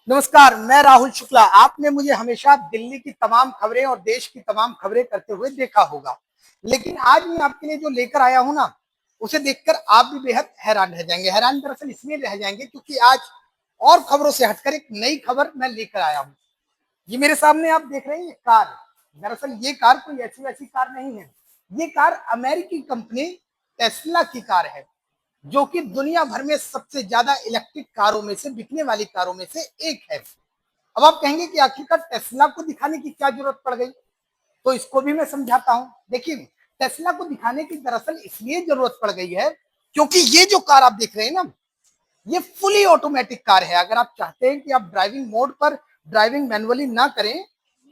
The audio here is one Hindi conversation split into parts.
नमस्कार, मैं राहुल शुक्ला। आपने मुझे हमेशा दिल्ली की तमाम खबरें और देश की तमाम खबरें करते हुए देखा होगा, लेकिन आज मैं आपके लिए जो लेकर आया हूं ना, उसे देखकर आप भी बेहद हैरान रह जाएंगे। हैरान दरअसल इसलिए रह जाएंगे क्योंकि आज और खबरों से हटकर एक नई खबर मैं लेकर आया हूं। ये मेरे सामने आप देख रहे हैं, ये कार। दरअसल ये कार कोई ऐसी वैसी कार नहीं है। ये कार अमेरिकी कंपनी टेस्ला की कार है, जो कि दुनिया भर में सबसे ज्यादा इलेक्ट्रिक कारों में से, बिकने वाली कारों में से एक है। अब आप कहेंगे कि आखिरकार टेस्ला को दिखाने की क्या जरूरत पड़ गई, तो इसको भी मैं समझाता हूं। देखिए, टेस्ला को दिखाने की दरअसल इसलिए जरूरत पड़ गई है क्योंकि ये जो कार आप देख रहे हैं ना, ये फुली ऑटोमेटिक कार है। अगर आप चाहते हैं कि आप ड्राइविंग मोड पर ड्राइविंग मैनुअली ना करें,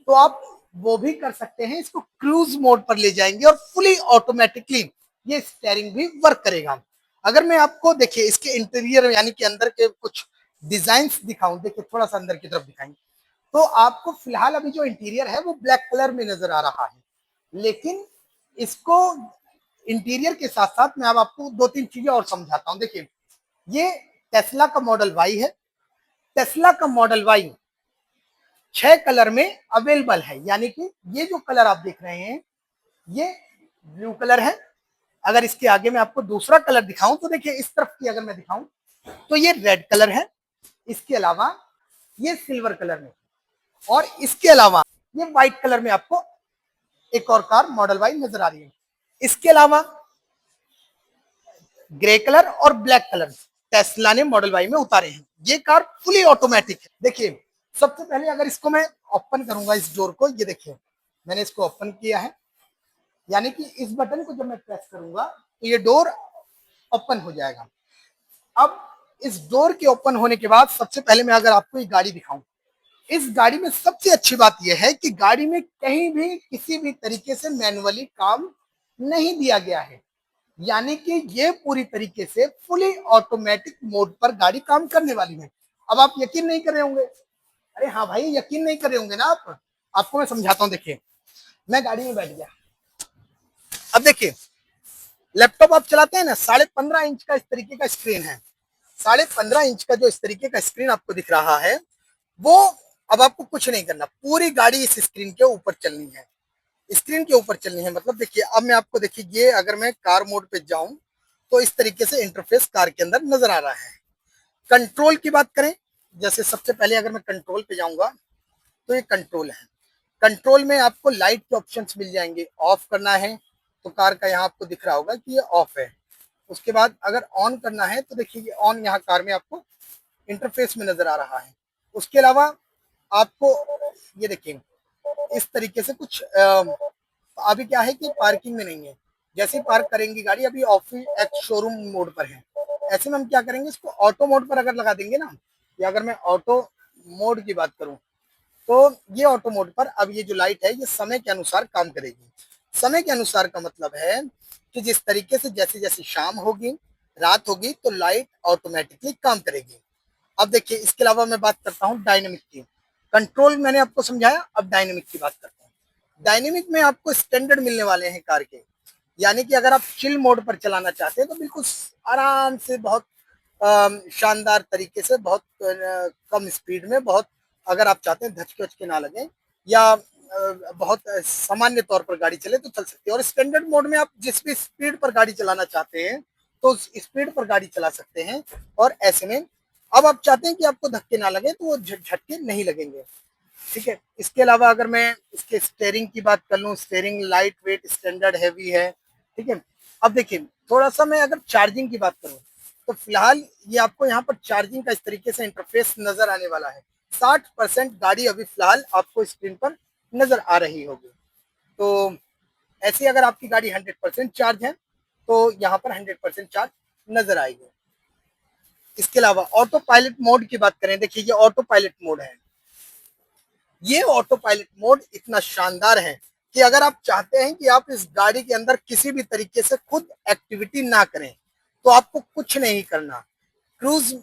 तो आप वो भी कर सकते हैं। इसको क्रूज मोड पर ले जाएंगे और फुली ऑटोमेटिकली ये स्टीयरिंग भी वर्क करेगा। अगर मैं आपको देखिए इसके इंटीरियर यानी कि अंदर के कुछ डिजाइन दिखाऊं, देखिए थोड़ा सा अंदर की तरफ दिखाएंगे, तो आपको फिलहाल अभी जो इंटीरियर है वो ब्लैक कलर में नजर आ रहा है, लेकिन इसको इंटीरियर के साथ साथ मैं अब आपको दो तीन चीजें और समझाता हूं। देखिए, ये टेस्ला का मॉडल वाई है। टेस्ला का मॉडल वाई 6 कलर में अवेलेबल है, यानी कि ये जो कलर आप देख रहे हैं ये ब्लू कलर है। अगर इसके आगे मैं आपको दूसरा कलर दिखाऊं, तो देखिए इस तरफ की अगर मैं दिखाऊं तो ये रेड कलर है। इसके अलावा ये सिल्वर कलर में, और इसके अलावा ये व्हाइट कलर में आपको एक और कार मॉडल वाई नजर आ रही है। इसके अलावा ग्रे कलर और ब्लैक कलर टेस्ला ने मॉडल वाई में उतारे हैं। ये कार फुली ऑटोमेटिक है। देखिए, सबसे पहले अगर इसको मैं ओपन करूंगा, इस डोर को, ये देखिए मैंने इसको ओपन किया है, यानी कि इस बटन को जब मैं प्रेस करूंगा तो ये डोर ओपन हो जाएगा। अब इस डोर के ओपन होने के बाद सबसे पहले मैं अगर आपको ये गाड़ी दिखाऊं, इस गाड़ी में सबसे अच्छी बात यह है कि गाड़ी में कहीं भी किसी भी तरीके से मैनुअली काम नहीं दिया गया है, यानी कि ये पूरी तरीके से फुली ऑटोमेटिक मोड पर गाड़ी काम करने वाली है। अब आप यकीन नहीं कर रहे होंगे, अरे हाँ भाई, यकीन नहीं कर रहे होंगे ना आप। आपको मैं समझाता हूँ। देखिए, मैं गाड़ी में बैठ गया। अब देखिए, लैपटॉप आप चलाते हैं ना, 15.5 इंच का इस तरीके का स्क्रीन है। 15.5 इंच का जो इस तरीके का स्क्रीन आपको दिख रहा है, वो अब आपको कुछ नहीं करना, पूरी गाड़ी इस स्क्रीन के ऊपर चलनी है। स्क्रीन के ऊपर चलनी है मतलब देखिए, अब मैं आपको देखिए, ये अगर मैं कार मोड पे जाऊं तो इस तरीके से इंटरफेस कार के अंदर नजर आ रहा है। कंट्रोल की बात करें, जैसे सबसे पहले अगर मैं कंट्रोल पे जाऊंगा तो ये कंट्रोल है। कंट्रोल में आपको लाइट के ऑप्शंस मिल जाएंगे। ऑफ करना है तो कार का यहाँ आपको दिख रहा होगा कि ये ऑफ है। उसके बाद अगर ऑन करना है तो देखिए ये ऑन यहाँ कार में आपको इंटरफेस में नजर आ रहा है। उसके अलावा आपको ये देखिए इस तरीके से कुछ अभी क्या है कि पार्किंग में नहीं है। जैसे ही पार्क करेंगी गाड़ी, अभी ऑफिस एक्स शोरूम मोड पर है, ऐसे में हम क्या करेंगे, इसको ऑटो मोड पर अगर लगा देंगे ना, या अगर मैं ऑटो मोड की बात करूं तो ये ऑटो मोड पर अब ये जो लाइट है ये समय के अनुसार काम करेगी। समय के अनुसार का मतलब है कि जिस तरीके से जैसे जैसे शाम होगी, रात होगी, तो लाइट ऑटोमेटिकली काम करेगी। अब देखिए, इसके अलावा मैं बात करता हूँ डायनेमिक की। कंट्रोल मैंने आपको समझाया, अब डायनेमिक की बात करता हूँ। डायनेमिक में आपको स्टैंडर्ड मिलने वाले हैं कार के, यानी कि अगर आप चिल मोड पर चलाना चाहते हैं तो बिल्कुल आराम से, बहुत शानदार तरीके से, बहुत कम स्पीड में, बहुत, अगर आप चाहते हैं धचके वचके ना लगे या बहुत सामान्य तौर पर गाड़ी चले तो चल सकती है। और स्टैंडर्ड मोड में आप जिस भी स्पीड पर गाड़ी चलाना चाहते हैं तो उस स्पीड पर गाड़ी चला सकते हैं। और ऐसे में अब आप चाहते हैं कि आपको धक्के ना लगे तो वो झटके नहीं लगेंगे। ठीक है। इसके अलावा अगर मैं इसके स्टेयरिंग की बात कर लूँ, steering light weight standard heavy है। ठीक है। अब देखिए, थोड़ा सा मैं अगर चार्जिंग की बात करूँ तो फिलहाल ये आपको यहाँ पर चार्जिंग का इस तरीके से इंटरफेस नजर आने वाला है। 60% गाड़ी अभी फिलहाल आपको स्क्रीन पर नजर आ रही होगी। तो ऐसी अगर आपकी गाड़ी 100% चार्ज है तो यहाँ पर 100% चार्ज नजर आएगी। इसके अलावा ऑटो पायलट मोड की बात करें, देखिए ये ऑटो पायलट मोड है। ये ऑटो पायलट मोड इतना शानदार है कि अगर आप चाहते हैं कि आप इस गाड़ी के अंदर किसी भी तरीके से खुद एक्टिविटी ना करें तो आपको कुछ नहीं करना, क्रूज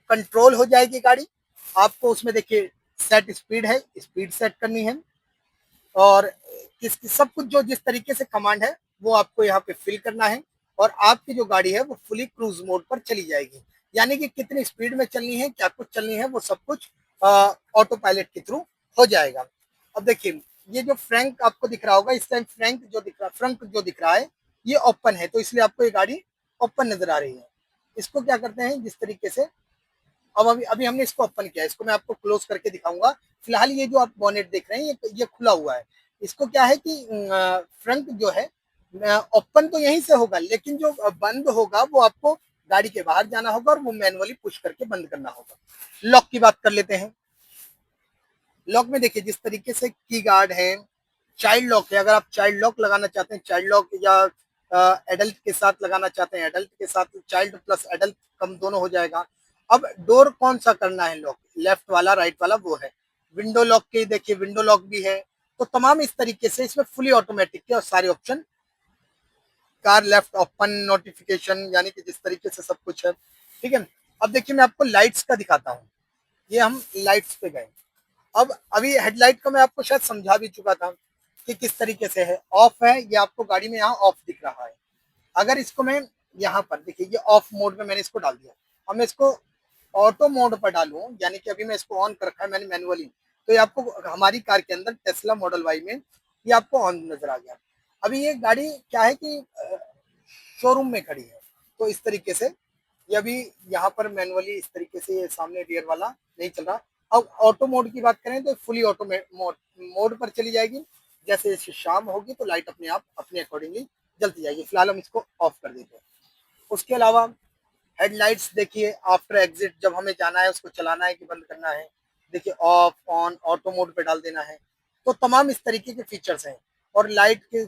कंट्रोल हो जाएगी गाड़ी। आपको उसमें देखिए सेट स्पीड है, स्पीड सेट करनी है, और सब कुछ जो जिस तरीके से कमांड है वो आपको यहाँ पे फिल करना है, और आपकी जो गाड़ी है वो फुली क्रूज मोड पर चली जाएगी। यानी कि कितनी स्पीड में चलनी है, क्या कुछ चलनी है, वो सब कुछ ऑटो पायलट के थ्रू हो जाएगा। अब देखिए ये जो फ्रंट आपको दिख रहा होगा, इस टाइम फ्रंट जो दिख रहा है ये ओपन है, तो इसलिए आपको ये गाड़ी ओपन नजर आ रही है। इसको क्या करते हैं जिस तरीके से, अब अभी अभी हमने इसको ओपन किया है, इसको मैं आपको क्लोज करके दिखाऊंगा। फिलहाल ये जो आप बॉनेट देख रहे हैं ये खुला हुआ है। इसको क्या है कि फ्रंट जो है ओपन तो यहीं से होगा, लेकिन जो बंद होगा वो आपको गाड़ी के बाहर जाना होगा और वो मैनुअली पुश करके बंद करना होगा। लॉक की बात कर लेते हैं। लॉक में देखिए जिस तरीके से की गार्ड है, चाइल्ड लॉक है, अगर आप चाइल्ड लॉक लगाना चाहते हैं, चाइल्ड लॉक या एडल्ट के साथ लगाना चाहते हैं, एडल्ट के साथ चाइल्ड प्लस एडल्ट कम दोनों हो जाएगा। अब डोर कौन सा करना है लॉक, लेफ्ट वाला राइट वाला वो है। विंडो लॉक के देखिए विंडो लॉक भी है। तो तमाम इस तरीके से इसमें फुली ऑटोमेटिक के और सारे option, car left open notification, यानी कि जिस तरीके से सब कुछ है। ठीक है, अब देखिए मैं आपको लाइट्स का दिखाता हूँ। ये हम लाइट्स पे गए। अब अभी हेडलाइट को मैं आपको शायद समझा भी चुका था कि किस तरीके से है। ऑफ है, ये आपको गाड़ी में यहाँ ऑफ दिख रहा है। अगर इसको मैं यहाँ पर देखिए ये ऑफ मोड में मैंने इसको डाल दिया, अब मैं इसको ऑटो मोड पर डालूं, यानी कि अभी मैं इसको ऑन कर रखा है मैंने मैनुअली, तो ये आपको हमारी कार के अंदर टेस्ला मॉडल वाई में ये आपको ऑन नजर आ गया। अभी ये गाड़ी क्या है कि शोरूम में खड़ी है, तो इस तरीके से ये अभी यहाँ पर मैनुअली इस तरीके से ये सामने रियर वाला नहीं चल रहा। अब ऑटो मोड की बात करें तो फुली ऑटो मोड पर चली जाएगी। जैसे जैसे शाम होगी तो लाइट अपने आप अपने अकॉर्डिंगली जलती जाएगी। फिलहाल हम इसको ऑफ कर देते हैं। उसके अलावा हेडलाइट्स देखिए, आफ्टर एग्जिट जब हमें जाना है, उसको चलाना है कि बंद करना है, देखिए ऑफ ऑन ऑटो मोड पे डाल देना है। तो तमाम इस तरीके के फीचर्स हैं। और लाइट के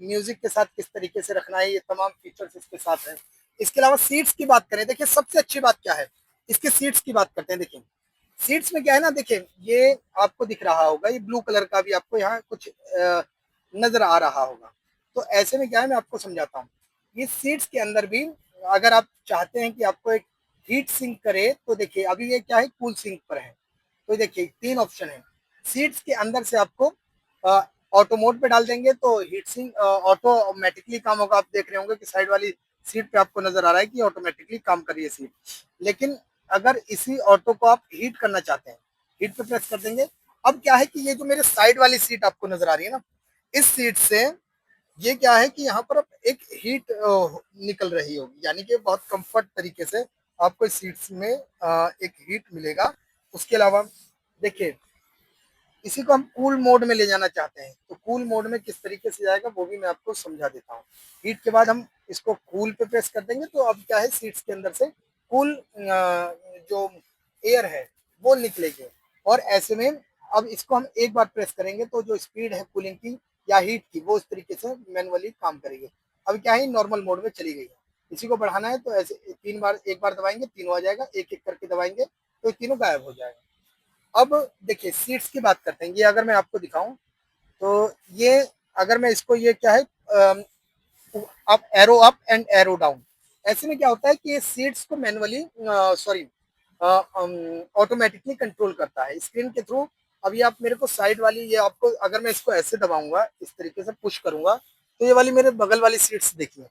म्यूजिक के साथ किस तरीके से रखना है, ये तमाम फीचर्स इसके साथ हैं। इसके अलावा सीट्स की बात करें, देखिए सबसे अच्छी बात क्या है, इसके सीट्स की बात करते हैं। देखिए सीट्स में क्या है ना, देखिए ये आपको दिख रहा होगा, ये ब्लू कलर का भी आपको यहाँ कुछ नजर आ रहा होगा। तो ऐसे में क्या है, मैं आपको समझाता हूँ। ये सीट्स के अंदर भी अगर आप चाहते हैं कि आपको एक हीट सिंक करे, तो देखिए अभी ये क्या है, कूल सिंक पर है। तो देखिए 3 ऑप्शन है। सीट्स के अंदर से आपको ऑटो मोड पे डाल देंगे तो हीट सिंक ऑटोमेटिकली काम होगा। आप देख रहे होंगे कि साइड वाली सीट पे आपको नजर आ रहा है कि ऑटोमेटिकली काम कर रही है सीट। लेकिन अगर इसी ऑटो को आप हीट करना चाहते हैं, हीट पे प्रेस कर देंगे। अब क्या है कि ये जो मेरे साइड वाली सीट आपको नजर आ रही है ना, इस सीट से ये क्या है कि यहाँ पर अब एक हीट निकल रही होगी, यानी कि बहुत कंफर्ट तरीके से आपको इस सीट्स में एक हीट मिलेगा। उसके अलावा देखिए इसी को हम कूल मोड में ले जाना चाहते हैं, तो कूल मोड में किस तरीके से जाएगा वो भी मैं आपको समझा देता हूँ। हीट के बाद हम इसको कूल पे प्रेस कर देंगे, तो अब क्या है सीट्स के अंदर से कूल जो एयर है वो निकलेगी। और ऐसे में अब इसको हम एक बार प्रेस करेंगे तो जो स्पीड है कूलिंग की या हीट की वो इस तरीके से मैनुअली काम करेगी। अब क्या है नॉर्मल मोड में चली गई है। इसी को बढ़ाना है तो ऐसे 3 बार, एक बार दबाएंगे तीनों आ जाएगा, एक एक करके दबाएंगे तो तीनों गायब हो जाएगा। अब देखिए सीट्स की बात करते हैं। ये अगर मैं आपको दिखाऊं तो ये अगर मैं इसको, ये क्या है up arrow up and arrow down, ऐसे में क्या होता है कि ये सीट्स को मैनुअली सॉरी ऑटोमेटिकली कंट्रोल करता है स्क्रीन के थ्रू। अभी आप मेरे को साइड वाली, ये आपको अगर मैं इसको ऐसे दबाऊंगा इस तरीके से पुश करूंगा तो ये वाली मेरे बगल वाली सीट्स देखिए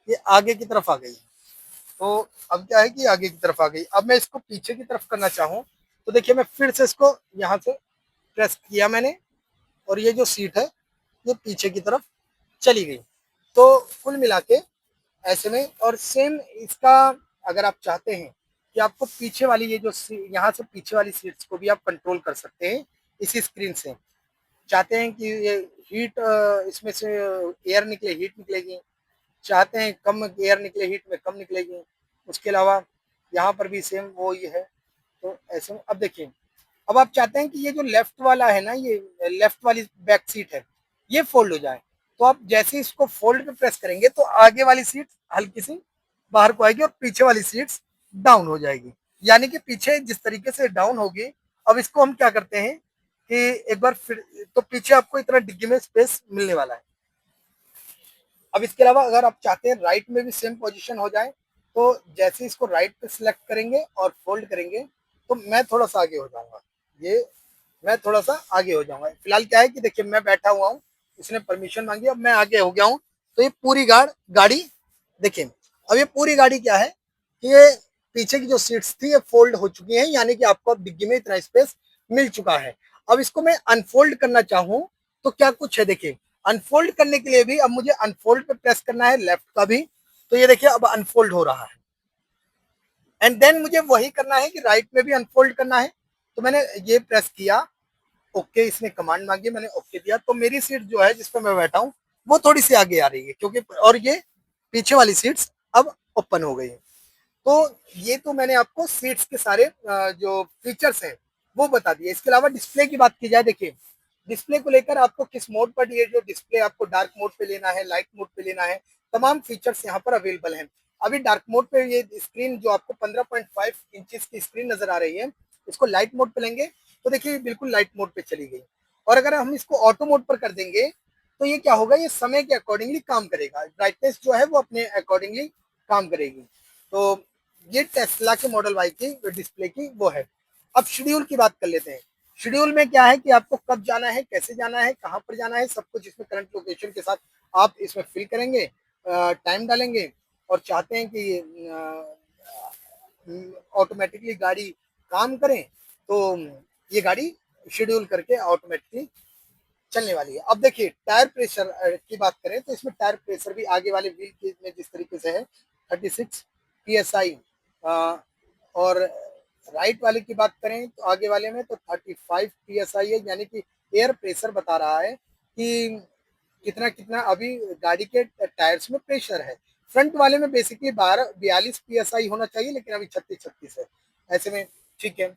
ये आगे की तरफ आ गई। तो अब क्या है कि आगे की तरफ आ गई। अब मैं इसको पीछे की तरफ करना चाहूँ तो देखिए मैं फिर से इसको यहाँ से प्रेस किया मैंने और ये जो सीट है ये पीछे की तरफ चली गई। तो कुल मिला के ऐसे में, और सेम इसका अगर आप चाहते हैं कि आपको पीछे वाली ये जो यहाँ से पीछे वाली सीट्स को भी आप कंट्रोल कर सकते हैं इसी स्क्रीन से। चाहते हैं कि ये हीट इसमें से एयर निकले, हीट निकलेगी, चाहते हैं कम एयर निकले, हीट में कम निकलेगी। उसके अलावा यहाँ पर भी सेम वो ये है। तो ऐसे में अब देखिए, अब आप चाहते हैं कि ये जो लेफ्ट वाला है ना, ये लेफ्ट वाली बैक सीट है ये फोल्ड हो जाए, तो आप जैसे इसको फोल्ड पे प्रेस करेंगे तो आगे वाली सीट हल्की सी बाहर को आएगी और पीछे वाली सीट्स डाउन हो जाएगी। यानी कि पीछे जिस तरीके से डाउन होगी, अब इसको हम क्या करते हैं कि एक बार फिर, तो पीछे आपको इतना डिग्गी में स्पेस मिलने वाला है। अब इसके अलावा अगर आप चाहते हैं राइट में भी सेम पोजीशन हो जाए, तो जैसे इसको राइट पे सिलेक्ट करेंगे और फोल्ड करेंगे तो मैं थोड़ा सा आगे हो जाऊंगा, ये मैं थोड़ा सा आगे हो जाऊंगा। फिलहाल क्या है कि देखिए मैं बैठा हुआ हूँ, इसने परमिशन मांगी, अब मैं आगे हो गया हूँ। तो ये पूरी गाड़ी देखिए, अब ये पूरी गाड़ी क्या है कि ये पीछे की जो सीट्स थी ये फोल्ड हो चुकी हैं, यानी कि आपको अब डिग्गी में इतना स्पेस मिल चुका है। अब इसको मैं अनफोल्ड करना चाहूं तो क्या कुछ है, देखिए अनफोल्ड करने के लिए भी अब मुझे अनफोल्ड पे प्रेस करना है, लेफ्ट का भी। तो ये देखिए अब अनफोल्ड हो रहा है। एंड देन मुझे वही करना है कि राइट में भी अनफोल्ड करना है। तो मैंने ये प्रेस किया, ओके, इसने कमांड मांगी, मैंने ओके दिया, तो मेरी सीट जो है जिस पर मैं बैठा हूँ वो थोड़ी सी आगे आ रही है, क्योंकि और ये पीछे वाली सीट्स अब ओपन हो गई है। तो ये तो मैंने आपको सीट्स के सारे जो फीचर्स हैं वो बता दिए। इसके अलावा डिस्प्ले की बात की जाए, देखिए डिस्प्ले को लेकर आपको किस मोड पर ये जो डिस्प्ले आपको डार्क मोड पे लेना है, लाइट मोड पे लेना है, तमाम फीचर्स यहाँ पर अवेलेबल हैं। अभी डार्क मोड पे ये स्क्रीन जो आपको 15.5 इंचेस की स्क्रीन नजर आ रही है, इसको लाइट मोड पे लेंगे तो देखिए बिल्कुल लाइट मोड पे चली गई। और अगर हम इसको ऑटो मोड पर कर देंगे तो ये क्या होगा, ये समय के अकॉर्डिंगली काम करेगा, ब्राइटनेस जो है वो अपने अकॉर्डिंगली काम करेगी। तो ये टेस्ला के मॉडल वाई की डिस्प्ले की वो है। अब शेड्यूल की बात कर लेते हैं। शेड्यूल में क्या है कि आपको कब जाना है, कैसे जाना है, कहाँ पर जाना है, सब कुछ इसमें करंट लोकेशन के साथ आप इसमें फिल करेंगे, टाइम डालेंगे और चाहते हैं कि ऑटोमेटिकली गाड़ी काम करें तो ये गाड़ी शेड्यूल करके ऑटोमेटिकली चलने वाली है। अब देखिए टायर प्रेशर की बात करें तो इसमें टायर प्रेशर भी आगे वाले व्हील के में जिस तरीके से है 36 psi, और राइट वाले की बात करें तो आगे वाले में तो 35 psi है, यानी कि एयर प्रेशर बता रहा है कि कितना कितना अभी गाड़ी के टायर्स में प्रेशर है। फ्रंट वाले में बेसिकली 42 psi होना चाहिए, लेकिन अभी 36 है ऐसे में, ठीक है।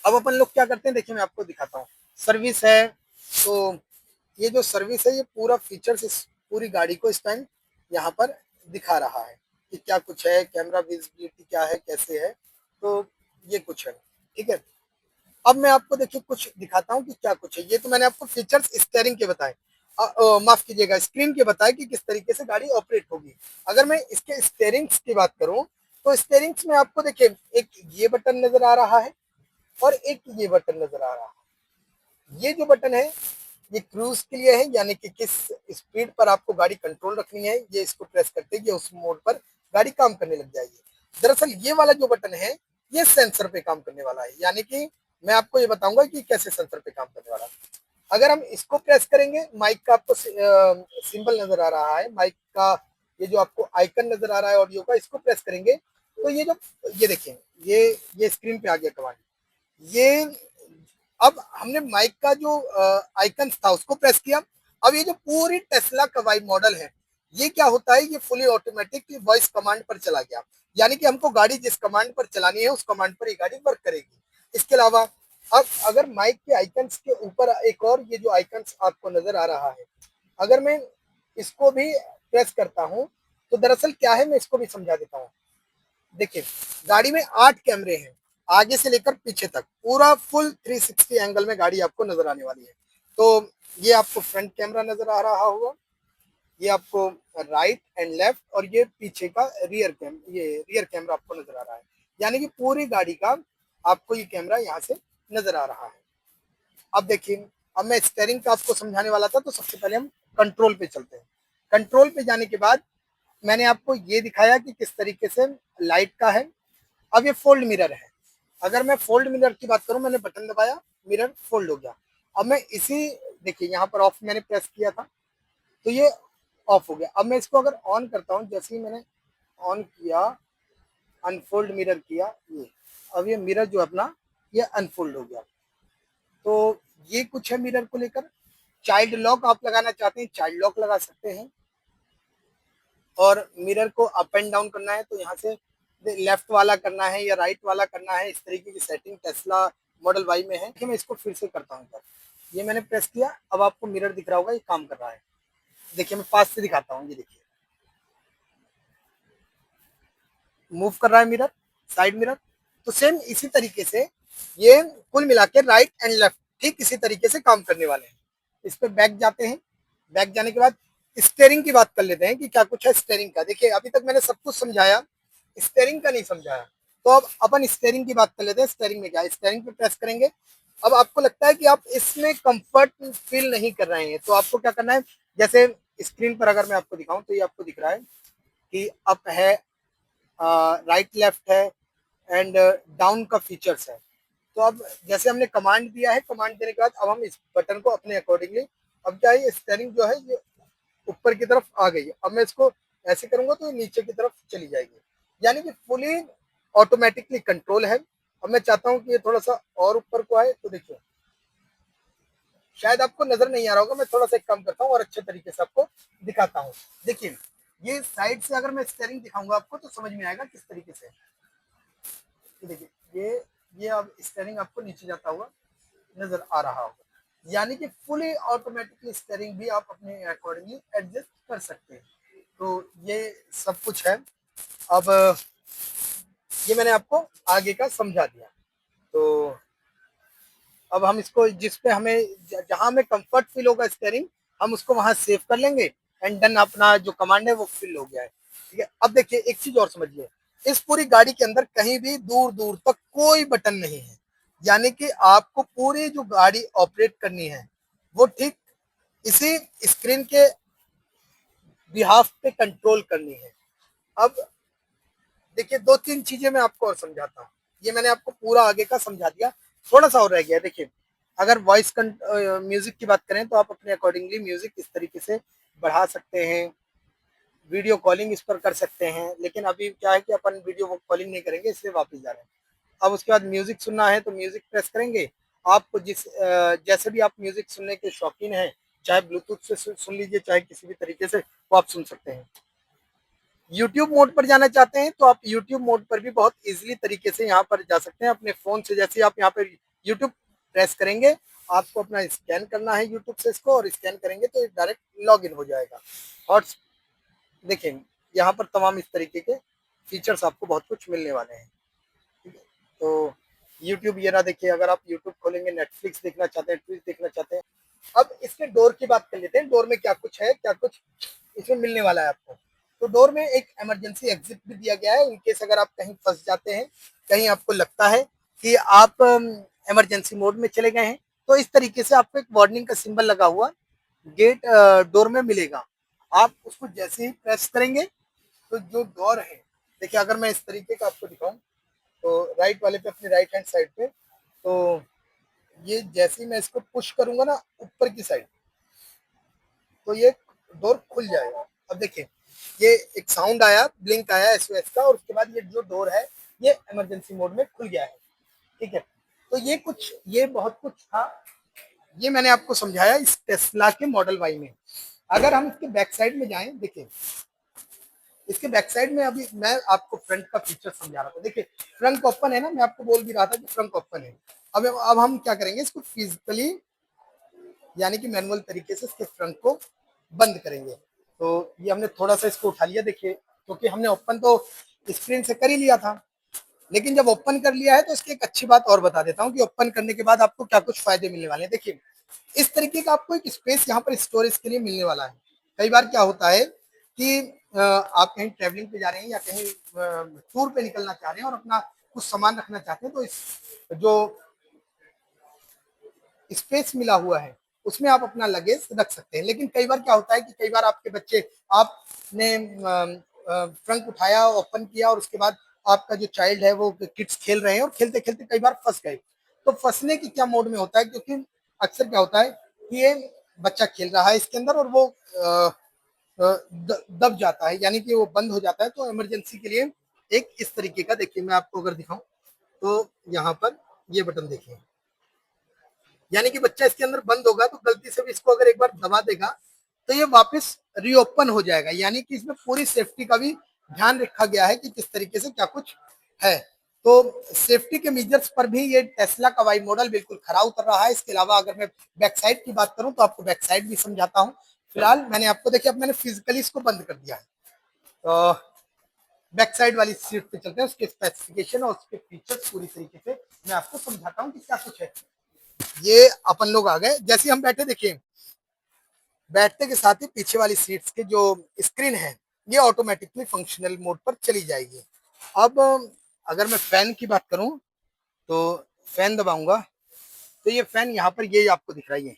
अब अपन लोग क्या करते हैं, देखिए मैं आपको दिखाता हूँ। सर्विस है, तो ये जो सर्विस है ये पूरा फीचर्स इस पूरी गाड़ी को इस टाइम यहाँ पर दिखा रहा है कि क्या कुछ है, कैमरा विजिबिलिटी क्या है, कैसे है, तो ये कुछ है, ठीक है। अब मैं आपको देखिए कुछ दिखाता हूँ कि क्या कुछ है। ये तो मैंने आपको फीचर्स स्टीयरिंग के बताए, माफ कीजिएगा स्क्रीन के बताए कि किस तरीके से गाड़ी ऑपरेट होगी। अगर मैं इसके स्टीयरिंग्स की बात करूं तो स्टीयरिंग्स में आपको देखिए एक ये बटन नजर आ रहा है और एक ये बटन नजर आ रहा है। ये जो बटन है ये क्रूज के लिए है, यानी कि किस स्पीड पर आपको गाड़ी कंट्रोल रखनी है, ये इसको प्रेस करते ही ये उस मोड पर गाड़ी काम करने लग जाएगी। दरअसल ये वाला जो बटन है ये सेंसर पे काम करने वाला है, यानी कि मैं आपको ये बताऊंगा कि कैसे सेंसर पे काम करने वाला है। अगर हम इसको प्रेस करेंगे, माइक का आपको सिंबल नजर आ रहा है, माइक का ये जो आपको आइकन नजर आ रहा है ऑडियो का, इसको प्रेस करेंगे तो ये जो ये देखिए ये स्क्रीन पे आ गया कमांड। ये अब हमने माइक का जो आइकन था उसको प्रेस किया। अब ये जो पूरी टेस्ला का वाई मॉडल है ये क्या होता है, ये फुली ऑटोमेटिक वॉइस कमांड पर चला गया, यानी कि हमको गाड़ी जिस कमांड पर चलानी है उस कमांड पर ये गाड़ी वर्क करेगी। इसके अलावा अब अगर माइक के आइकन्स के ऊपर एक और ये जो आइकन्स आपको नजर आ रहा है, अगर मैं इसको भी प्रेस करता हूं तो दरअसल क्या है, मैं इसको भी समझा देता हूं। देखिए गाड़ी में 8 कैमरे हैं, आगे से लेकर पीछे तक पूरा फुल 360 एंगल में गाड़ी आपको नजर आने वाली है। तो ये आपको फ्रंट कैमरा नजर आ रहा होगा, ये आपको राइट एंड लेफ्ट, और ये पीछे का रियर कैमरा आपको नजर आ रहा है, यानी कि पूरी गाड़ी का आपको ये कैमरा यहाँ से नजर आ रहा है। अब देखिए, अब मैं स्टेयरिंग का आपको समझाने वाला था, तो सबसे पहले हम कंट्रोल पे चलते हैं। कंट्रोल पे जाने के बाद मैंने आपको ये दिखाया कि किस तरीके से लाइट का है। अब ये फोल्ड मिरर है, अगर मैं फोल्ड मिरर की बात करूं, मैंने बटन दबाया, मिरर फोल्ड हो गया। अब मैं इसी देखिए यहाँ पर ऑफ मैंने प्रेस किया था तो ये ऑफ हो गया। अब मैं इसको अगर ऑन करता हूँ, जैसे ही मैंने ऑन किया, अनफोल्ड मिरर किया, ये अब ये मिरर जो अपना ये अनफोल्ड हो गया। तो ये कुछ है मिरर को लेकर। चाइल्ड लॉक आप लगाना चाहते हैं, चाइल्ड लॉक लगा सकते हैं। और मिरर को अप एंड डाउन करना है तो यहाँ से लेफ्ट वाला करना है या राइट वाला करना है, इस तरीके की सेटिंग टेस्ला मॉडल वाई में है। कि मैं इसको फिर से करता हूँ, ये मैंने प्रेस किया, अब आपको मिरर दिख रहा होगा, ये काम कर रहा है। देखिए मैं पास से दिखाता हूँ, ये देखिए मूव कर रहा है मिरर, साइड मिरर। तो सेम इसी तरीके से ये कुल मिला के राइट एंड लेफ्ट ठीक इसी तरीके से काम करने वाले हैं। इस पर बैक जाते हैं, बैक जाने के बाद स्टेयरिंग की बात कर लेते हैं कि क्या कुछ है स्टेयरिंग का। देखिए अभी तक मैंने सब कुछ समझाया, स्टेयरिंग का नहीं समझाया, तो अब अपन स्टेयरिंग की बात कर लेते हैं। स्टेयरिंग में क्या है, स्टेयरिंग पे प्रेस करेंगे। अब आपको लगता है कि आप इसमें कंफर्ट फील नहीं कर रहे हैं तो आपको क्या करना है, जैसे स्क्रीन पर अगर मैं आपको दिखाऊं तो ये आपको दिख रहा है कि अप है, राइट लेफ्ट है एंड डाउन का फीचर्स है। तो अब जैसे हमने कमांड दिया है, कमांड देने के बाद अब हम इस बटन को अपने अकॉर्डिंगली, अब क्या है, स्टेयरिंग जो है ये ऊपर की तरफ आ गई है। अब मैं इसको ऐसे करूंगा तो ये नीचे की तरफ चली जाएगी, यानी कि फुली ऑटोमेटिकली कंट्रोल है। अब मैं चाहता हूँ कि ये थोड़ा सा और ऊपर को आए, तो देखिए शायद आपको नजर नहीं आ रहा होगा, मैं थोड़ा सा एक काम करता हूँ और अच्छे तरीके से आपको दिखाता हूँ। देखिए ये साइड से अगर मैं स्टेयरिंग दिखाऊंगा आपको तो समझ में आएगा किस तरीके से। देखिए ये अब स्टेयरिंग आपको नीचे जाता हुआ नजर आ रहा होगा, यानी कि फुली ऑटोमेटिकली स्टेयरिंग भी आप अपने अकॉर्डिंगली एडजस्ट कर सकते हैं। तो ये सब कुछ है। अब ये मैंने आपको आगे का समझा दिया। तो अब हम इसको जिस पे हमें जहां हमें कंफर्ट फील होगा स्टेयरिंग, हम उसको वहां सेव कर लेंगे एंड डन, अपना जो कमांड है वो फिल हो गया है। ठीक है, अब देखिए एक चीज और समझिए, इस पूरी गाड़ी के अंदर कहीं भी दूर दूर तक कोई बटन नहीं है, यानी कि आपको पूरी जो गाड़ी ऑपरेट करनी है वो ठीक इसी स्क्रीन के बिहाफ पे कंट्रोल करनी है। अब देखिए दो तीन चीजें मैं आपको और समझाता हूँ, ये मैंने आपको पूरा आगे का समझा दिया, थोड़ा सा और रह गया। देखिए अगर वॉइस म्यूजिक की बात करें तो आप अपने अकॉर्डिंगली म्यूजिक इस तरीके से बढ़ा सकते हैं, वीडियो कॉलिंग इस पर कर सकते हैं, लेकिन अभी क्या है कि अपन वीडियो कॉलिंग नहीं करेंगे, इसलिए वापस जा रहे हैं। अब उसके बाद म्यूजिक सुनना है तो म्यूजिक प्रेस करेंगे, आपको जैसे भी आप म्यूजिक सुनने के शौकीन हैं, चाहे ब्लूटूथ से सुन लीजिए, चाहे किसी भी तरीके से, वो आप सुन सकते हैं। यूट्यूब मोड पर जाना चाहते हैं तो आप यूट्यूब मोड पर भी बहुत इजीली तरीके से यहाँ पर जा सकते हैं अपने फोन से। जैसे आप यहाँ पर यूट्यूब प्रेस करेंगे, आपको अपना स्कैन करना है यूट्यूब से इसको, और स्कैन करेंगे तो डायरेक्ट लॉग इन हो जाएगा। और देखिए यहाँ पर तमाम इस तरीके के फीचर्स आपको बहुत कुछ मिलने वाले हैं। ठीक है, तो यूट्यूब ये रहा। देखिए अगर आप यूट्यूब खोलेंगे, नेटफ्लिक्स देखना चाहते हैं, ट्विच देखना चाहते हैं। अब इसके डोर की बात कर लेते हैं, डोर में क्या कुछ है, क्या कुछ इसमें मिलने वाला है आपको। तो डोर में एक इमरजेंसी एग्जिट भी दिया गया है, इनकेस अगर आप कहीं फंस जाते हैं, कहीं आपको लगता है कि आप इमरजेंसी मोड में चले गए हैं, तो इस तरीके से आपको एक वार्निंग का सिंबल लगा हुआ गेट डोर में मिलेगा। आप उसको जैसे ही प्रेस करेंगे तो जो डोर है, देखिए अगर मैं इस तरीके का आपको दिखाऊं तो राइट वाले पे, अपने राइट हैंड साइड पे, तो ये जैसे ही मैं इसको पुश करूंगा ना ऊपर की साइड, तो ये डोर खुल जाएगा। अब देखिए ये एक साउंड आया, ब्लिंक आया एसओएस का, और उसके बाद ये जो डोर है ये इमरजेंसी मोड में खुल गया है। ठीक है, तो ये बहुत कुछ था, ये मैंने आपको समझाया इस टेस्ला के मॉडल वाई में। अगर हम इसके बैक साइड में जाएं, देखिए इसके बैक साइड में अभी मैं आपको फ्रंट का फीचर समझा रहा था। देखिए फ्रंट ओपन है ना, मैं आपको बोल भी रहा था कि फ्रंट ओपन है। अब हम क्या करेंगे, इसको फिजिकली यानी कि मैनुअल तरीके से इसके फ्रंट को बंद करेंगे। तो ये हमने थोड़ा सा इसको उठा लिया, देखिए क्योंकि हमने ओपन तो स्क्रीन से कर ही लिया था, लेकिन जब ओपन कर लिया है तो इसकी एक अच्छी बात और बता देता हूँ कि ओपन करने के बाद आपको क्या कुछ फायदे मिलने वाले हैं। देखिए इस तरीके का आपको एक स्पेस यहाँ पर स्टोरेज के लिए मिलने वाला है। कई बार क्या होता है कि आप कहीं ट्रेवलिंग पे जा रहे हैं या कहीं टूर पे निकलना चाह रहे हैं और अपना कुछ सामान रखना चाहते हैं, तो इस जो स्पेस मिला हुआ है उसमें आप अपना लगेज रख सकते हैं। लेकिन कई बार क्या होता है कि कई बार आपके बच्चे, आपने ट्रंक उठाया, ओपन किया, और उसके बाद आपका जो चाइल्ड है वो किड्स खेल रहे हैं और खेलते खेलते कई बार फंस गए। तो फंसने की क्या मोड में होता है, क्योंकि अक्सर क्या होता है कि ये बच्चा खेल रहा है इसके अंदर और वो दब जाता है, यानी कि वो बंद हो जाता है। तो इमरजेंसी के लिए एक इस तरीके का, देखिए मैं आपको अगर दिखाऊं तो यहाँ पर ये बटन देखिए, यानी कि बच्चा इसके अंदर बंद होगा तो गलती से भी इसको अगर एक बार दबा देगा तो ये वापस रीओपन हो जाएगा। यानी कि इसमें पूरी सेफ्टी का भी ध्यान रखा गया है कि किस तरीके से क्या कुछ है। तो सेफ्टी के मेजर्स पर भी ये टेस्ला का वाई मॉडल बिल्कुल खरा उतर रहा है। इसके अलावा अगर मैं बैक साइड की बात करूं तो आपको बैक साइड भी समझाता हूं। फिलहाल मैंने आपको, देखिए अब मैंने फिजिकली इसको बंद कर दिया है, तो बैक साइड वाली सीट पे चलते हैं, उसके स्पेसिफिकेशन और उसके फीचर्स पूरी तरीके से मैं आपको समझाता हूँ कि क्या कुछ है। ये अपन लोग आ गए, जैसे हम बैठे, देखिए बैठने के साथ ही पीछे वाली सीट्स की जो स्क्रीन है ये ऑटोमेटिकली फंक्शनल मोड पर चली जाएगी। अब अगर मैं फैन की बात करूं तो फैन दबाऊंगा तो ये फैन यहाँ पर, ये आपको दिख रहा है,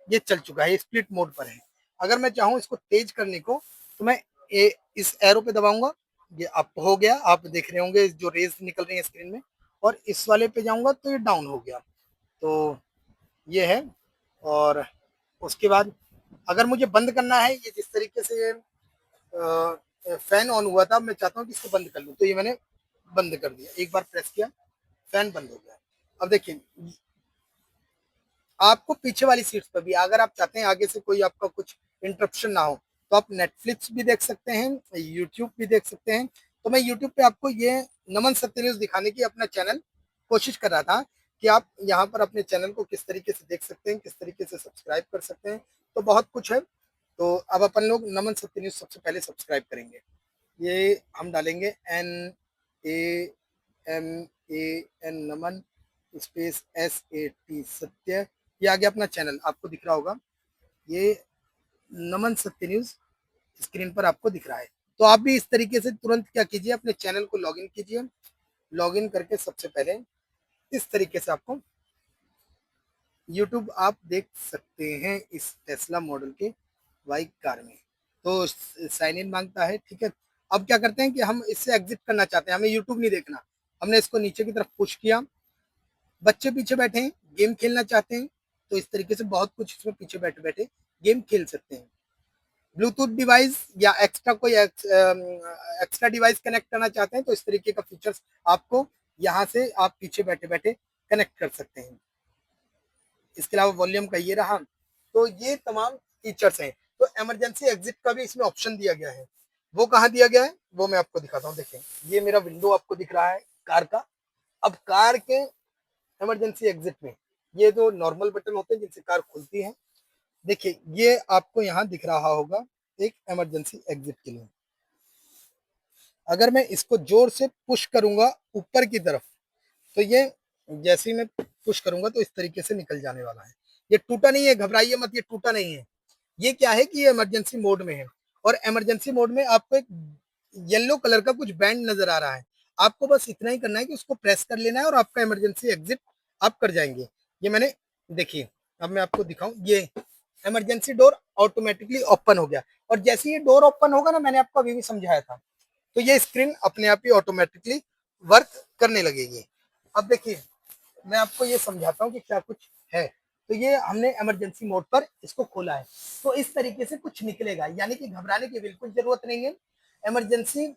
ये चल चुका है, स्प्लिट मोड पर है। अगर मैं चाहूँ इसको तेज करने को तो मैं इस एरो पे दबाऊंगा ये अप हो गया, आप देख रहे होंगे जो रेज निकल रही है स्क्रीन में, और इस वाले पे जाऊंगा तो ये डाउन हो गया। तो ये है। और उसके बाद अगर मुझे बंद करना है, ये जिस तरीके से फैन ऑन हुआ था, मैं चाहता हूँ कि इसको बंद कर लूँ, तो ये मैंने बंद कर दिया, एक बार प्रेस किया, फैन बंद हो गया। अब देखिए, आपको पीछे वाली सीट्स पर भी अगर आप चाहते हैं आगे से कोई आपका कुछ इंटरप्शन ना हो, तो आप नेटफ्लिक्स भी देख सकते हैं, यूट्यूब भी देख सकते हैं। तो मैं यूट्यूब पे आपको ये नमन सत्य न्यूज दिखाने की अपना चैनल कोशिश कर रहा था कि आप यहाँ पर अपने चैनल को किस तरीके से देख सकते हैं, किस तरीके से सब्सक्राइब कर सकते हैं। तो बहुत कुछ है। तो अब अपन लोग नमन सत्य न्यूज सबसे पहले सब्सक्राइब करेंगे। ये हम डालेंगे NAMAN नमन स्पेस SAT सत्य। ये आ गया अपना चैनल, आपको दिख रहा होगा, ये नमन सत्य न्यूज स्क्रीन पर आपको दिख रहा है। तो आप भी इस तरीके से तुरंत क्या कीजिए, अपने चैनल को लॉगिन कीजिए। लॉगिन करके सबसे पहले इस तरीके से आपको यूट्यूब आप देख सकते हैं इस टेस्ला मॉडल के बाइक कार में। तो साइन इन मांगता है, ठीक है। अब क्या करते हैं कि हम इससे एग्जिट करना चाहते हैं, हमें यूट्यूब नहीं देखना। हमने इसको नीचे की तरफ पुश किया, बच्चे पीछे बैठे हैं, गेम खेलना चाहते हैं, तो इस तरीके से बहुत कुछ इसमें पीछे बैठे बैठे गेम खेल सकते हैं। ब्लूटूथ डिवाइस या एक्स्ट्रा कोई एक्स्ट्रा डिवाइस कनेक्ट करना चाहते हैं, तो इस तरीके का फीचर्स आपको यहाँ से आप पीछे बैठे बैठे कनेक्ट कर सकते हैं। इसके अलावा वॉल्यूम का ये रहा। तो ये तमाम फीचर्स हैं। तो इमरजेंसी एग्जिट का भी इसमें ऑप्शन दिया गया है। वो कहाँ दिया गया है वो मैं आपको दिखाता हूँ। देखें, ये मेरा विंडो आपको दिख रहा है कार का। अब कार के इमरजेंसी एग्जिट में ये जो नॉर्मल बटन होते हैं जिनसे कार खुलती है, देखिए ये आपको यहाँ दिख रहा होगा एक इमरजेंसी एग्जिट के लिए। अगर मैं इसको जोर से पुश करूंगा ऊपर की तरफ, तो ये जैसे ही मैं पुश करूंगा तो इस तरीके से निकल जाने वाला है। ये टूटा नहीं है, घबराइए मत, ये टूटा नहीं है। ये क्या है कि ये इमरजेंसी मोड में है, और इमरजेंसी मोड में आपको एक येलो कलर का कुछ बैंड नजर आ रहा है। आपको बस इतना ही करना है कि उसको प्रेस कर लेना है और आपका इमरजेंसी एग्जिट आप कर जाएंगे। ये मैंने, देखिए अब मैं आपको दिखाऊं, ये इमरजेंसी डोर ऑटोमेटिकली ओपन हो गया। और जैसे ये डोर ओपन होगा ना, मैंने आपको अभी भी समझाया था, तो ये स्क्रीन अपने आप ही ऑटोमेटिकली वर्क करने लगेगी। अब देखिए, मैं आपको ये समझाता हूँ कि क्या कुछ है। तो ये हमने इमरजेंसी मोड पर इसको खोला है, तो इस तरीके से कुछ निकलेगा, यानी कि घबराने की बिल्कुल जरूरत नहीं है। इमरजेंसी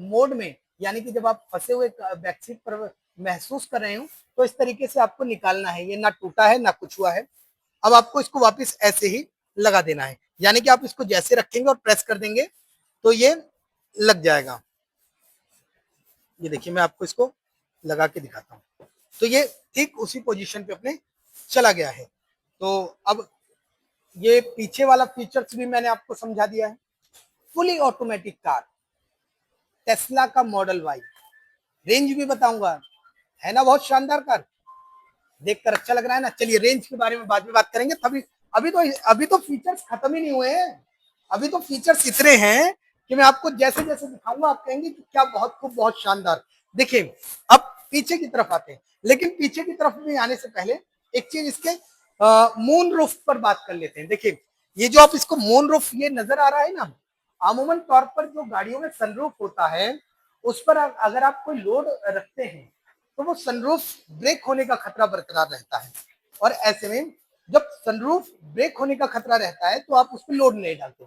मोड में, यानी कि जब आप फंसे हुए बैक सीट पर महसूस कर रहे हो, तो इस तरीके से आपको निकालना है। ये ना टूटा है ना कुछ हुआ है। अब आपको इसको वापस ऐसे ही लगा देना है, यानी कि आप इसको जैसे रखेंगे और प्रेस कर देंगे तो ये लग जाएगा। ये देखिए, मैं आपको इसको लगा के दिखाता हूँ, तो ये ठीक उसी पोजीशन पे अपने चला गया है। तो अब ये पीछे वाला फीचर्स भी मैंने आपको समझा दिया है। फुली ऑटोमेटिक कार, टेस्ला का मॉडल वाई, रेंज भी बताऊंगा, है ना बहुत शानदार कार, देखकर अच्छा लग रहा है ना। चलिए रेंज के बारे में बाद में बात करेंगे। तभी अभी तो फीचर्स खत्म ही नहीं हुए हैं। अभी तो फीचर्स इतने हैं कि मैं आपको जैसे जैसे दिखाऊंगा आप कहेंगे कि क्या बहुत खूब, बहुत शानदार। देखिए, अब पीछे की तरफ आते हैं, लेकिन पीछे की तरफ में आने से पहले एक चीज, इसके मून रूफ पर बात कर लेते हैं। देखिए, ये जो आप इसको मून रूफ ये नजर आ रहा है ना, अमूमन तौर पर जो गाड़ियों में सनरूफ होता है, उस पर अगर आप कोई लोड रखते हैं, तो वो सनरूफ ब्रेक होने का खतरा बरकरार रहता है। और ऐसे में जब सनरूफ ब्रेक होने का खतरा रहता है, तो आप उस पर लोड नहीं डालते।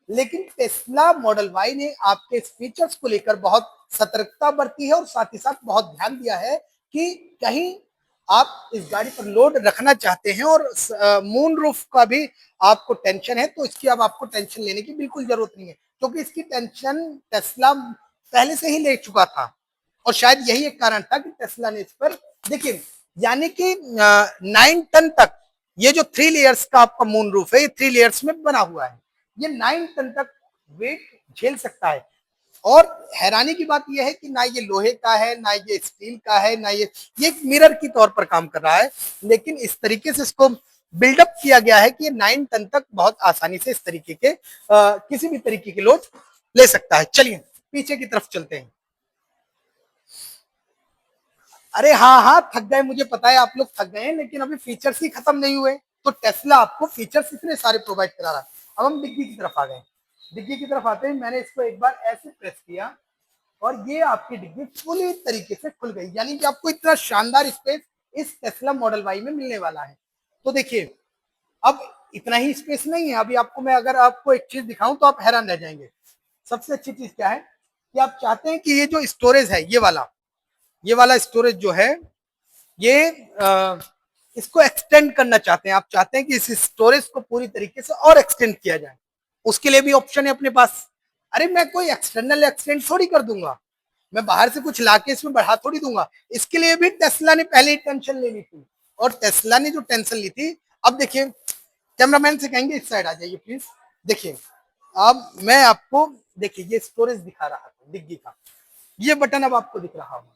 लेकिन टेस्ला मॉडल वाई ने आपके इस फीचर्स को लेकर बहुत सतर्कता बरती है, और साथ ही साथ बहुत ध्यान दिया है कि कहीं आप इस गाड़ी पर लोड रखना चाहते हैं और मून रूफ का भी आपको टेंशन है, तो इसकी अब आपको टेंशन लेने की बिल्कुल जरूरत नहीं है, क्योंकि इसकी टेंशन टेस्ला पहले से ही ले चुका था। और शायद यही एक कारण था कि टेस्ला ने इस पर, देखिए, यानी कि 9 टन तक, ये जो 3 लेयर्स का आपका मून रूफ है, ये 3 लेयर्स में बना हुआ है, ये 9 टन तक वेट झेल सकता है। और हैरानी की बात यह है कि ना ये लोहे का है, ना ये स्टील का है, ना ये एक मिरर की तौर पर काम कर रहा है। लेकिन इस तरीके से इसको बिल्डअप किया गया है कि ये 9 टन तक बहुत आसानी से इस तरीके के किसी भी तरीके के लोड ले सकता है। चलिए पीछे की तरफ चलते हैं। अरे हाँ हाँ, थक गए, मुझे पता है आप लोग थक गए हैं, लेकिन अभी फीचर्स ही खत्म नहीं हुए। तो टेस्ला आपको फीचर्स इतने सारे प्रोवाइड करा रहा है। अब हम डिग्गी की तरफ आ गए। डिग्गी की तरफ आते ही मैंने इसको एक बार ऐसे प्रेस किया और ये आपकी डिग्गी पूरी तरीके से खुल गई, यानी कि आपको इतना शानदार स्पेस इस टेस्ला मॉडल वाई में मिलने वाला है। तो देखिए, अब इतना ही स्पेस नहीं है, अभी आपको मैं अगर आपको एक चीज दिखाऊं तो आप हैरान रह जाएंगे। सबसे अच्छी चीज क्या है कि आप चाहते हैं कि ये जो स्टोरेज है, ये वाला स्टोरेज जो है, ये इसको एक्सटेंड करना चाहते हैं, आप चाहते हैं कि इस स्टोरेज को पूरी तरीके से और एक्सटेंड किया जाए, उसके लिए भी ऑप्शन है अपने पास। अरे मैं कोई एक्सटर्नल एक्सटेंड थोड़ी कर दूंगा, मैं बाहर से कुछ लाके इसमें बढ़ा थोड़ी दूंगा, इसके लिए भी टेस्ला ने पहले ही टेंशन ले ली थी। और टेस्ला ने जो टेंशन ली थी, अब देखिए, कैमरामैन से कहेंगे इस साइड आ जाइए प्लीज। देखिए, अब मैं आपको, देखिए ये स्टोरेज दिखा रहा था डिग्गी का, ये बटन अब आपको दिख रहा होगा,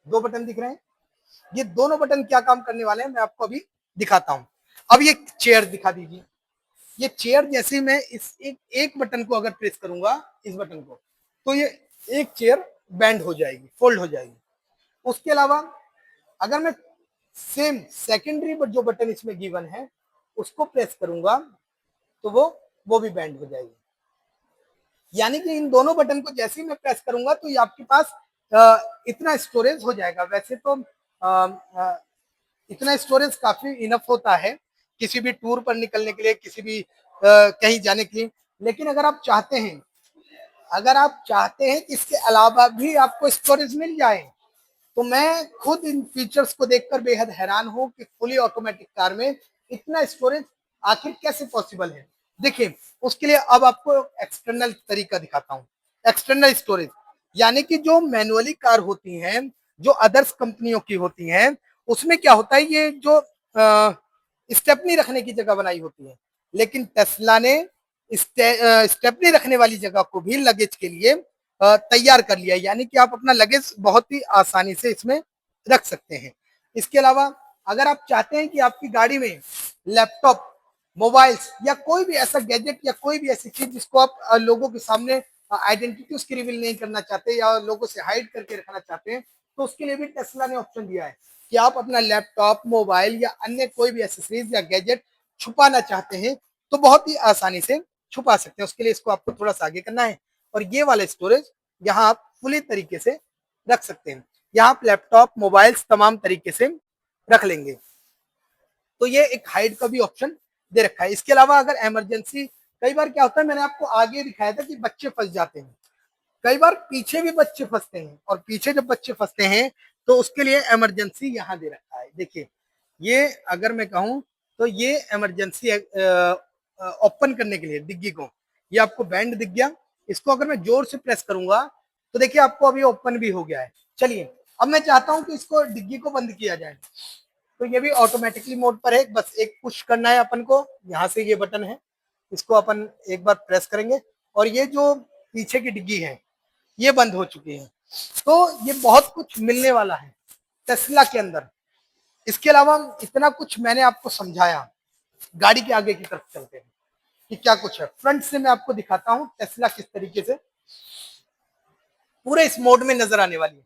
2 बटन दिख रहे हैं। ये दोनों बटन क्या काम करने वाले हैं मैं आपको अभी दिखाता हूं। अब ये चेयर दिखा दीजिए, ये चेयर जैसे मैं इस एक बटन को अगर प्रेस करूंगा, इस बटन को, तो ये एक चेयर बैंड हो जाएगी, फोल्ड हो जाएगी। उसके अलावा अगर मैं सेम सेकेंडरी पर जो बटन इसमें गिवन है उसको प्रेस करूंगा तो वो भी बैंड हो जाएगी। यानी कि इन दोनों बटन को जैसे ही मैं प्रेस करूंगा तो ये आपके पास इतना स्टोरेज हो जाएगा। वैसे तो इतना स्टोरेज काफी इनफ होता है किसी भी टूर पर निकलने के लिए, किसी भी कहीं जाने के लिए। लेकिन अगर आप चाहते हैं कि इसके अलावा भी आपको स्टोरेज मिल जाए, तो मैं खुद इन फीचर्स को देखकर बेहद हैरान हूं कि फुली ऑटोमेटिक कार में इतना स्टोरेज आखिर कैसे पॉसिबल है। देखिए, उसके लिए अब आपको एक्सटर्नल तरीका दिखाता हूं। एक्सटर्नल स्टोरेज यानी कि जो मैनुअली कार होती हैं, जो अदर्स कंपनियों की होती हैं, उसमें क्या होता है, ये जो स्टेपनी रखने की जगह बनाई होती है, लेकिन टेस्ला ने स्टेपनी रखने वाली जगह को भी लगेज के लिए तैयार कर लिया, यानी कि आप अपना लगेज बहुत ही आसानी से इसमें रख सकते हैं। इसके अलावा अगर आप चाहते हैं कि आपकी गाड़ी में लैपटॉप, मोबाइल्स या कोई भी ऐसा गैजेट या कोई भी ऐसी चीज जिसको आप लोगों के सामने आइडेंटिटी उसकी रिवील नहीं करना चाहते या लोगों से हाइड करके रखना चाहते हैं, तो उसके लिए भी टेस्ला ने ऑप्शन दिया है कि आप अपना लैपटॉप, मोबाइल या अन्य कोई भी एसेसरीज या गैजेट छुपाना चाहते हैं तो बहुत ही आसानी से छुपा सकते हैं। उसके लिए इसको आपको थोड़ा सा आगे करना है और ये वाला स्टोरेज यहाँ आप फुली तरीके से रख सकते हैं। यहाँ आप लैपटॉप, मोबाइल्स तमाम तरीके से रख लेंगे। तो ये एक हाइड का भी ऑप्शन दे रखा है। इसके अलावा अगर इमरजेंसी, कई बार क्या होता है, मैंने आपको आगे दिखाया था कि बच्चे फंस जाते हैं, कई बार पीछे भी बच्चे फंसते हैं, और पीछे जब बच्चे फंसते हैं तो उसके लिए इमरजेंसी यहाँ दे रखा है। देखिए, ये अगर मैं कहूँ तो ये इमरजेंसी ओपन करने के लिए डिग्गी को, ये आपको बैंड दिख गया, इसको अगर मैं जोर से प्रेस करूंगा तो देखिए आपको अभी ओपन भी हो गया है। चलिए, अब मैं चाहता हूं कि इसको डिग्गी को बंद किया जाए, तो ये भी ऑटोमेटिकली मोड पर है, बस एक पुश करना है अपन को, यहाँ से ये बटन है, इसको अपन एक बार प्रेस करेंगे और ये जो पीछे की डिग्गी है ये बंद हो चुकी है। तो ये बहुत कुछ मिलने वाला है टेस्ला के अंदर। इसके अलावा इतना कुछ मैंने आपको समझाया, गाड़ी के आगे की तरफ चलते हैं कि क्या कुछ है। फ्रंट से मैं आपको दिखाता हूं टेस्ला किस तरीके से पूरे इस मोड में नजर आने वाली है।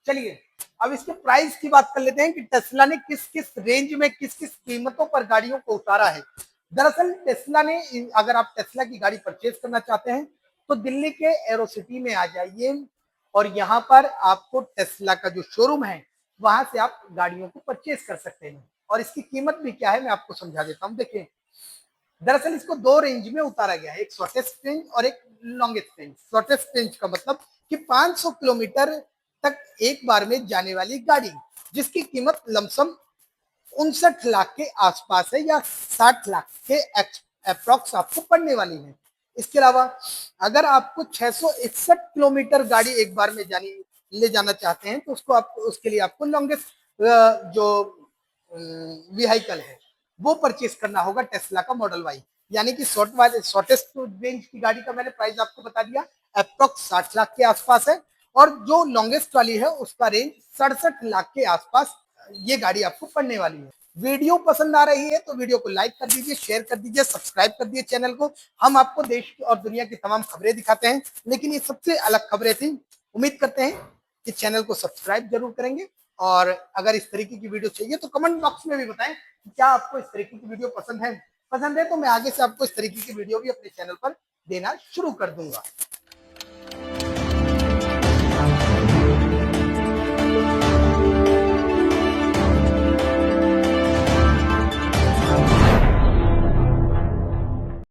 चलिए, अब इसके प्राइस की बात कर लेते हैं कि टेस्ला ने किस किस रेंज में, किस किस कीमतों पर गाड़ियों को उतारा है। दरअसल टेस्ला ने, अगर आप टेस्ला की गाड़ी परचेज करना चाहते हैं तो दिल्ली के एरोसिटी में आ जाइए और यहाँ पर आपको टेस्ला का जो शोरूम है वहां से आप गाड़ियों को परचेज कर सकते हैं। और इसकी कीमत भी क्या है मैं आपको समझा देता हूँ। देखिए, दरअसल इसको 2 रेंज में उतारा गया है, एक शॉर्टेस्ट रेंज और एक लॉन्गेस्ट रेंज। शॉर्टेस्ट रेंज का मतलब कि 500 किलोमीटर तक एक बार में जाने वाली गाड़ी, जिसकी कीमत लमसम 59 लाख के आसपास है या 60 लाख के अप्रोक्स आपको पड़ने वाली है। इसके अलावा अगर आपको 661 किलोमीटर गाड़ी एक बार में ले जाना चाहते हैं तो उसके लिए आपको लॉन्गेस्ट जो व्हीकल है वो परचेस करना होगा टेस्ला का मॉडल वाई। यानी कि शॉर्टेस्ट रेंज की गाड़ी का मैंने प्राइस आपको बता दिया, अप्रोक्स 60 लाख के आसपास है, और जो लॉन्गेस्ट वाली है उसका रेंज 67 लाख के आसपास ये गाड़ी आपको पड़ने वाली है। वीडियो पसंद आ रही है तो वीडियो को लाइक कर दीजिए, शेयर कर दीजिए, सब्सक्राइब कर दीजिए चैनल को। हम आपको देश और दुनिया की तमाम खबरें दिखाते हैं, लेकिन ये सबसे अलग खबरें थी। उम्मीद करते हैं कि चैनल को सब्सक्राइब जरूर करेंगे, और अगर इस तरीके की वीडियो चाहिए तो कमेंट बॉक्स में भी बताएं कि क्या आपको इस तरीके की वीडियो पसंद है। पसंद है तो मैं आगे से आपको इस तरीके की वीडियो भी अपने चैनल पर देना शुरू कर दूंगा।